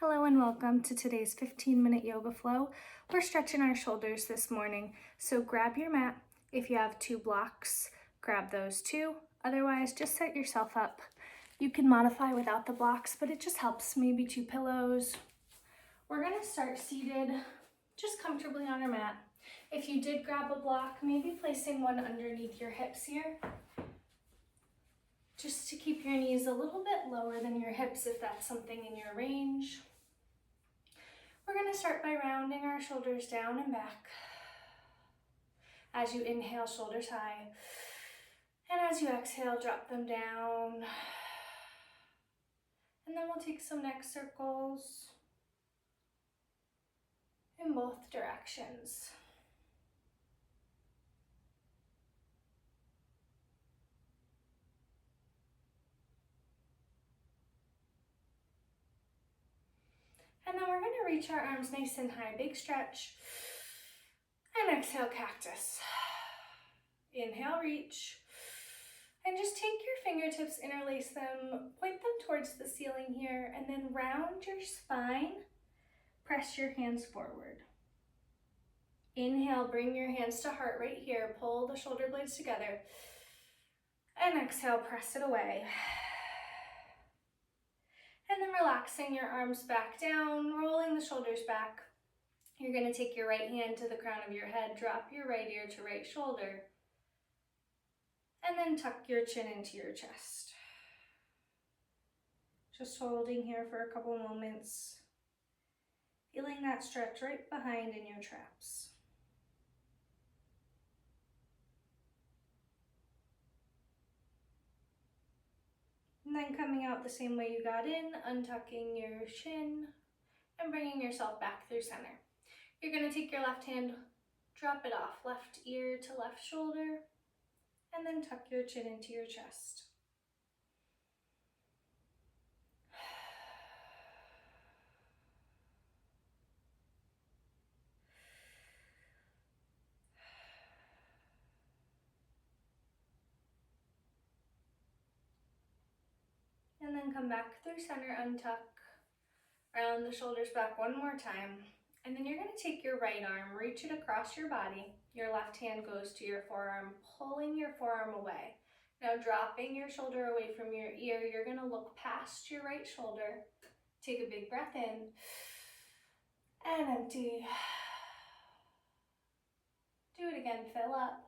Hello and welcome to today's 15-minute yoga flow. We're stretching our shoulders this morning, so grab your mat. If you have 2 blocks, grab those too. Otherwise, just set yourself up. You can modify without the blocks, but it just helps. Maybe 2 pillows. We're gonna start seated, just comfortably on our mat. If you did grab a block, maybe placing one underneath your hips here, just to keep your knees a little bit lower than your hips if that's something in your range. We're going to start by rounding our shoulders down and back. As you inhale, shoulders high. And as you exhale, drop them down. And then we'll take some neck circles in both directions. And then we're going to reach our arms nice and high, big stretch. And exhale, cactus. Inhale, reach. And just take your fingertips, interlace them, point them towards the ceiling here, and then round your spine. Press your hands forward. Inhale, bring your hands to heart right here. Pull the shoulder blades together. And exhale, press it away. And then relaxing your arms back down, rolling the shoulders back. You're going to take your right hand to the crown of your head, drop your right ear to right shoulder, and then tuck your chin into your chest. Just holding here for a couple moments, feeling that stretch right behind in your traps. And then coming out the same way you got in, untucking your chin and bringing yourself back through center. You're going to take your left hand, drop it off, left ear to left shoulder, and then tuck your chin into your chest. And then come back through center, untuck, round the shoulders back one more time. And then you're going to take your right arm, reach it across your body. Your left hand goes to your forearm, pulling your forearm away. Now dropping your shoulder away from your ear, you're going to look past your right shoulder. Take a big breath in and empty. Do it again, fill up.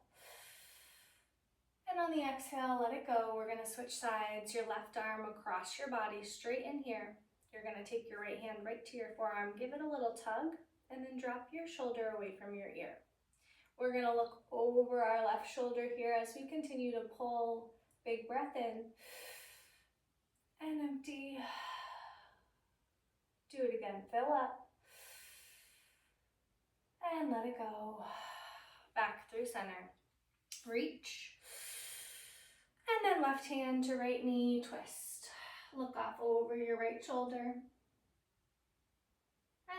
And on the exhale, let it go. We're going to switch sides. Your left arm across your body, straight in here. You're going to take your right hand right to your forearm, give it a little tug, and then drop your shoulder away from your ear. We're going to look over our left shoulder here as we continue to pull. Big breath in and empty. Do it again, fill up and let it go. Back through center. Reach. And then left hand to right knee, twist. Look off over your right shoulder. And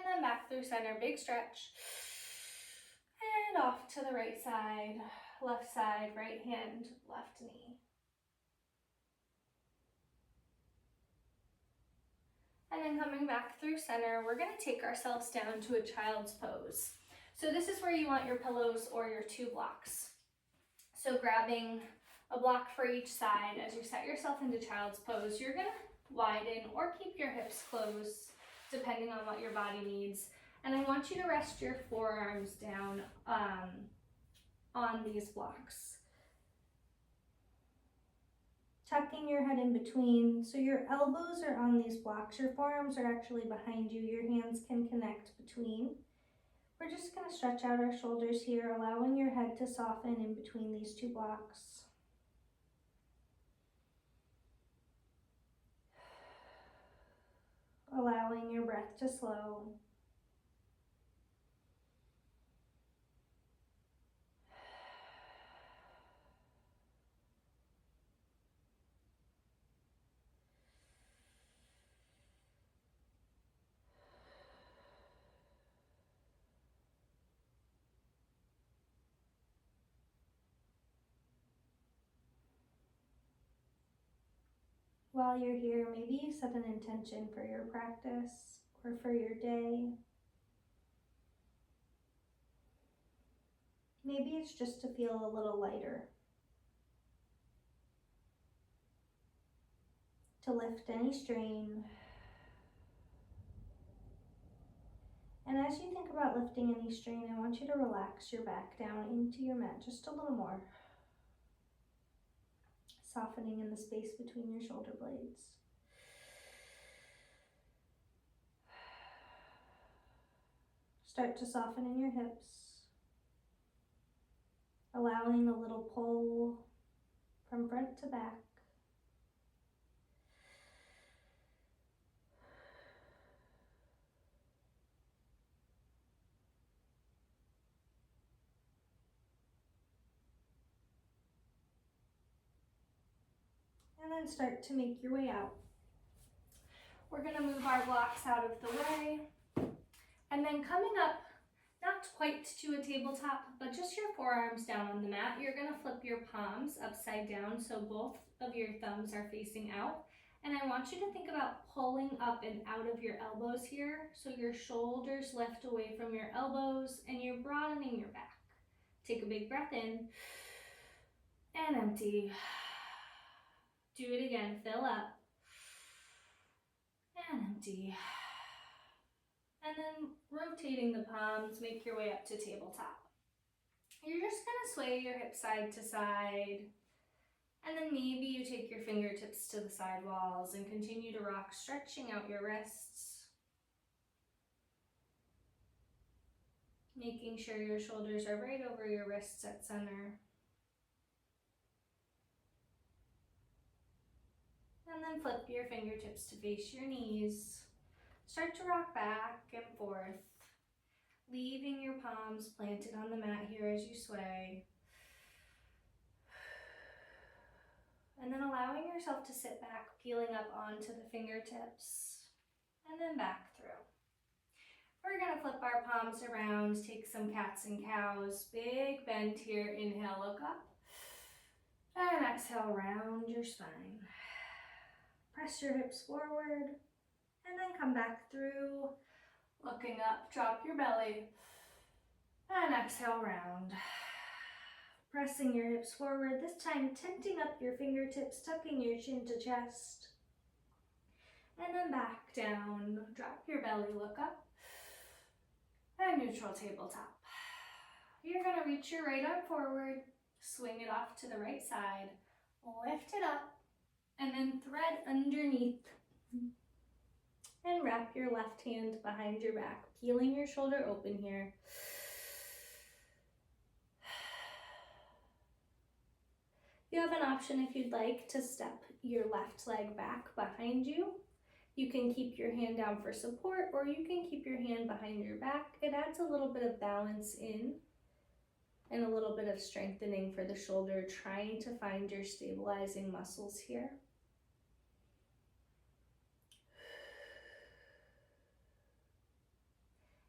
then back through center, big stretch. And off to the right side, right hand, left knee. And then coming back through center, we're going to take ourselves down to a child's pose. So this is where you want your pillows or your 2 blocks. So grabbing a block for each side as you set yourself into child's pose, you're going to widen or keep your hips closed depending on what your body needs. And I want you to rest your forearms down on these blocks. Tucking your head in between, so your elbows are on these blocks. Your forearms are actually behind you. Your hands can connect between. We're just going to stretch out our shoulders here, allowing your head to soften in between these 2 blocks. Allowing your breath to slow. While you're here, maybe you set an intention for your practice or for your day. Maybe it's just to feel a little lighter, to lift any strain. And as you think about lifting any strain, I want you to relax your back down into your mat just a little more, softening in the space between your shoulder blades. Start to soften in your hips, allowing a little pull from front to back. And then start to make your way out. We're going to move our blocks out of the way. And then coming up, not quite to a tabletop, but just your forearms down on the mat, you're going to flip your palms upside down so both of your thumbs are facing out. And I want you to think about pulling up and out of your elbows here, so your shoulders lift away from your elbows and you're broadening your back. Take a big breath in and empty. Do it again, fill up and empty. And then rotating the palms, make your way up to tabletop. You're just gonna sway your hips side to side. And then maybe you take your fingertips to the side walls and continue to rock, stretching out your wrists. Making sure your shoulders are right over your wrists at center. And then flip your fingertips to face your knees. Start to rock back and forth, leaving your palms planted on the mat here as you sway. And then allowing yourself to sit back, peeling up onto the fingertips, and then back through. We're going to flip our palms around, take some cats and cows. Big bend here. Inhale, look up. And exhale, round your spine. Press your hips forward. And then come back through, looking up, drop your belly, and exhale, round. Pressing your hips forward, this time tenting up your fingertips, tucking your chin to chest. And then back down, drop your belly, look up, and neutral tabletop. You're gonna reach your right arm forward, swing it off to the right side, lift it up, and then thread underneath. And wrap your left hand behind your back, peeling your shoulder open here. You have an option if you'd like to step your left leg back behind you. You can keep your hand down for support, or you can keep your hand behind your back. It adds a little bit of balance in and a little bit of strengthening for the shoulder, trying to find your stabilizing muscles here.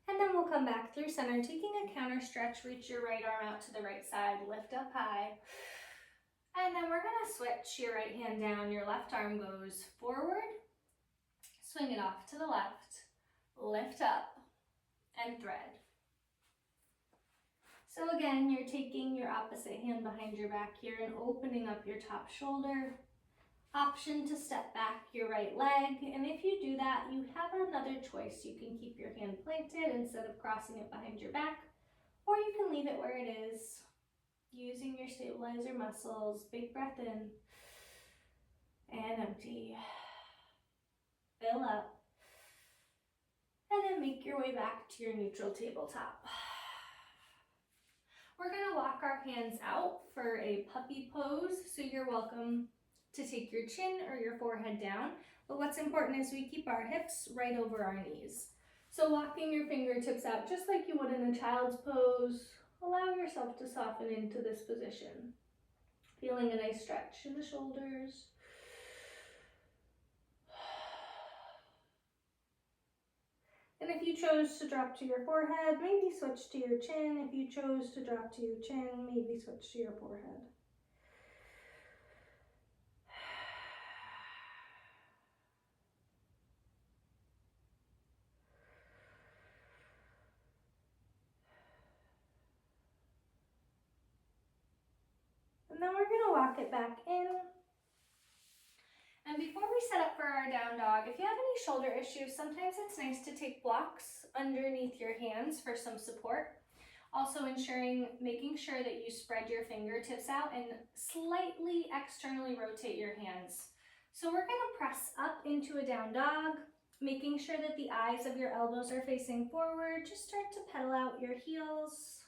And then we'll come back through center, taking a counter stretch, reach your right arm out to the right side, lift up high. And then we're gonna switch your right hand down, your left arm goes forward, swing it off to the left, lift up, and thread. So again, you're taking your opposite hand behind your back here and opening up your top shoulder. Option to step back your right leg, and if you do that, you have another choice. You can keep your hand planted instead of crossing it behind your back, or you can leave it where it is, using your stabilizer muscles. Big breath in and empty. Fill up, and then make your way back to your neutral tabletop. We're gonna walk our hands out for a puppy pose, so you're welcome to take your chin or your forehead down, but what's important is we keep our hips right over our knees. So walking your fingertips out just like you would in a child's pose, allow yourself to soften into this position. Feeling a nice stretch in the shoulders. And if you chose to drop to your forehead, maybe switch to your chin. If you chose to drop to your chin, maybe switch to your forehead. walk it back in. And before we set up for our down dog, if you have any shoulder issues, sometimes it's nice to take blocks underneath your hands for some support. Also making sure that you spread your fingertips out and slightly externally rotate your hands. So we're gonna press up into a down dog, making sure that the eyes of your elbows are facing forward. Just start to pedal out your heels.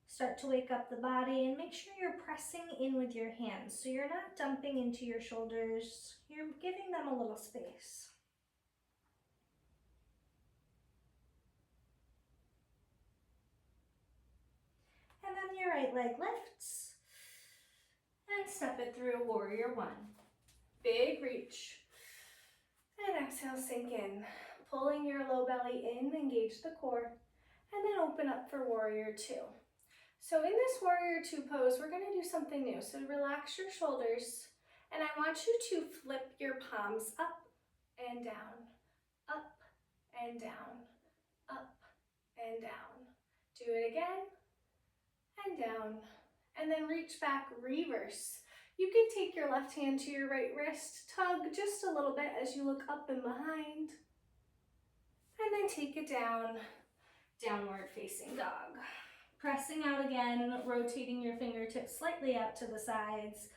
Start to wake up the body and make sure you're pressing in with your hands so you're not dumping into your shoulders. You're giving them a little space. And then your right leg lifts and step it through warrior one. Big reach. And exhale, sink in. Pulling your low belly in, engage the core, and then open up for warrior two. So in this warrior two pose, we're gonna do something new. So relax your shoulders, and I want you to flip your palms up and down, up and down, up and down. Do it again, and down, and then reach back, reverse. You can take your left hand to your right wrist, tug just a little bit as you look up and behind, and then take it down, downward facing dog. Pressing out again, rotating your fingertips slightly out to the sides,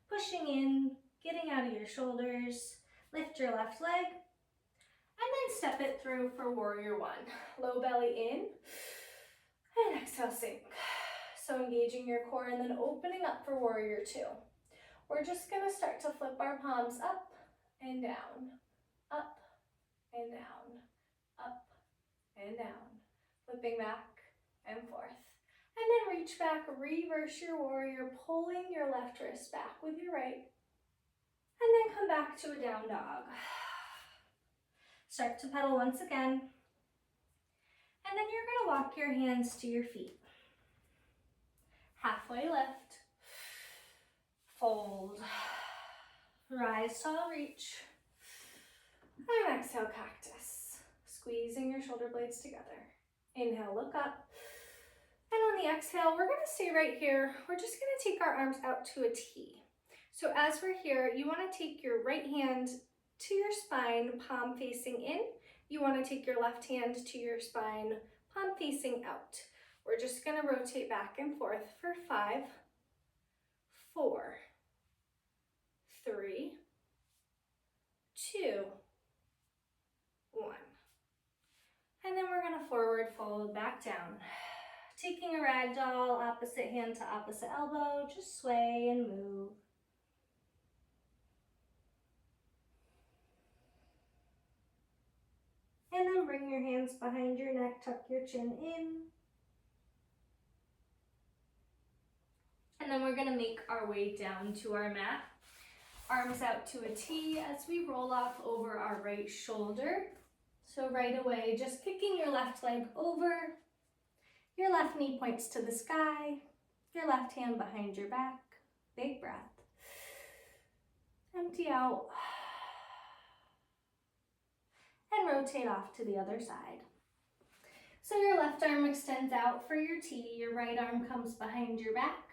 pushing in, getting out of your shoulders. Lift your left leg, and then step it through for warrior one. Low belly in, and exhale, sink. So engaging your core and then opening up for warrior two. We're just gonna start to flip our palms up and down, up and down, up and down. Flipping back and forth. And then reach back, reverse your warrior, pulling your left wrist back with your right. And then come back to a down dog. Start to pedal once again. And then you're gonna walk your hands to your feet. Halfway lift. Fold. Rise tall, reach. And exhale, cactus. Squeezing your shoulder blades together. Inhale, look up. And on the exhale, we're gonna stay right here. We're just gonna take our arms out to a T. So as we're here, you wanna take your right hand to your spine, palm facing in. You wanna take your left hand to your spine, palm facing out. We're just gonna rotate back and forth for 5, 4, 3, 2, 1. And then we're gonna forward fold back down. Taking a ragdoll, opposite hand to opposite elbow, just sway and move. And then bring your hands behind your neck, tuck your chin in. And then we're gonna make our way down to our mat. Arms out to a T as we roll off over our right shoulder. So right away, just kicking your left leg over. Your left knee points to the sky. Your left hand behind your back. Big breath. Empty out. And rotate off to the other side. So your left arm extends out for your T. Your right arm comes behind your back.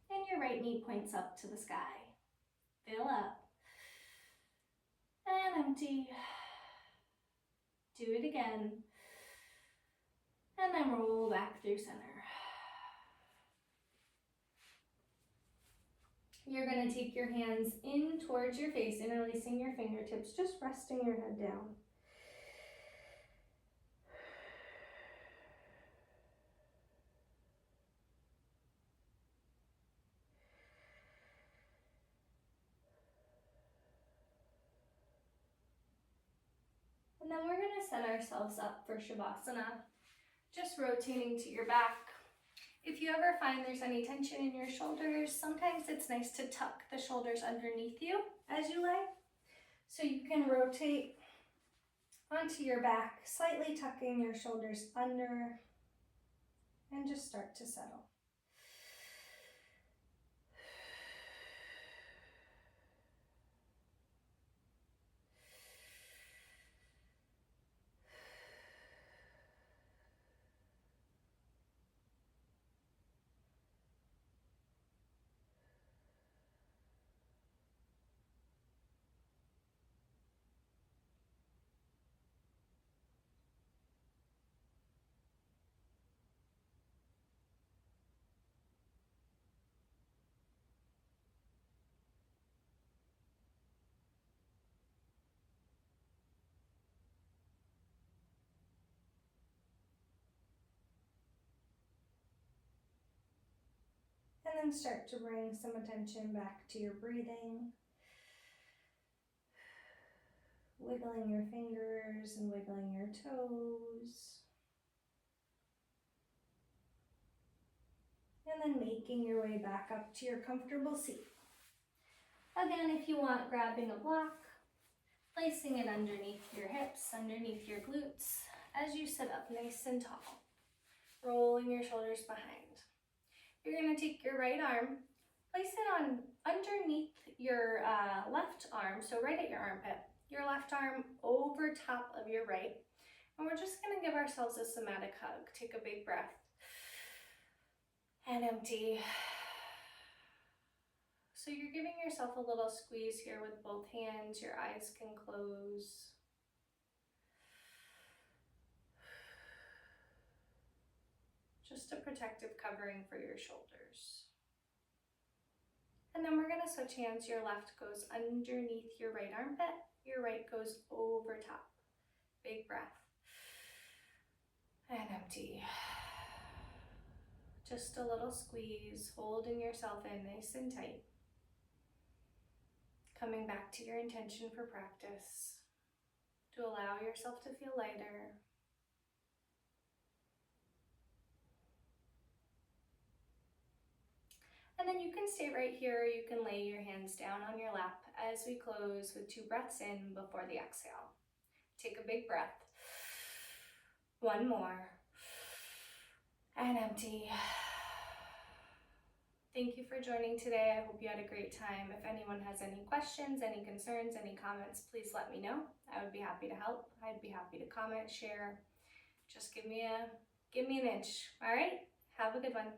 And your right knee points up to the sky. Fill up. And empty. Do it again. And then roll back through center. You're gonna take your hands in towards your face, interlacing your fingertips, just resting your head down. And then we're gonna set ourselves up for Shavasana. Just rotating to your back. If you ever find there's any tension in your shoulders, sometimes it's nice to tuck the shoulders underneath you as you lay. So you can rotate onto your back, slightly tucking your shoulders under, and just start to settle. And then start to bring some attention back to your breathing. Wiggling your fingers and wiggling your toes. And then making your way back up to your comfortable seat. Again, if you want, grabbing a block, placing it underneath your hips, underneath your glutes, as you sit up nice and tall, rolling your shoulders behind. You're going to take your right arm, place it on underneath your left arm, so right at your armpit, your left arm over top of your right, and we're just going to give ourselves a somatic hug. Take a big breath and empty. So you're giving yourself a little squeeze here with both hands. Your eyes can close. Just a protective covering for your shoulders. And then we're going to switch hands. Your left goes underneath your right armpit. Your right goes over top. Big breath. And empty. Just a little squeeze, holding yourself in nice and tight. Coming back to your intention for practice, to allow yourself to feel lighter. And then you can stay right here, you can lay your hands down on your lap as we close with 2 breaths in before the exhale. Take a big breath. 1 more. And empty. Thank you for joining today. I hope you had a great time. If anyone has any questions, any concerns, any comments, please let me know. I would be happy to help. I'd be happy to comment, share. Just give me an inch. All right? Have a good one.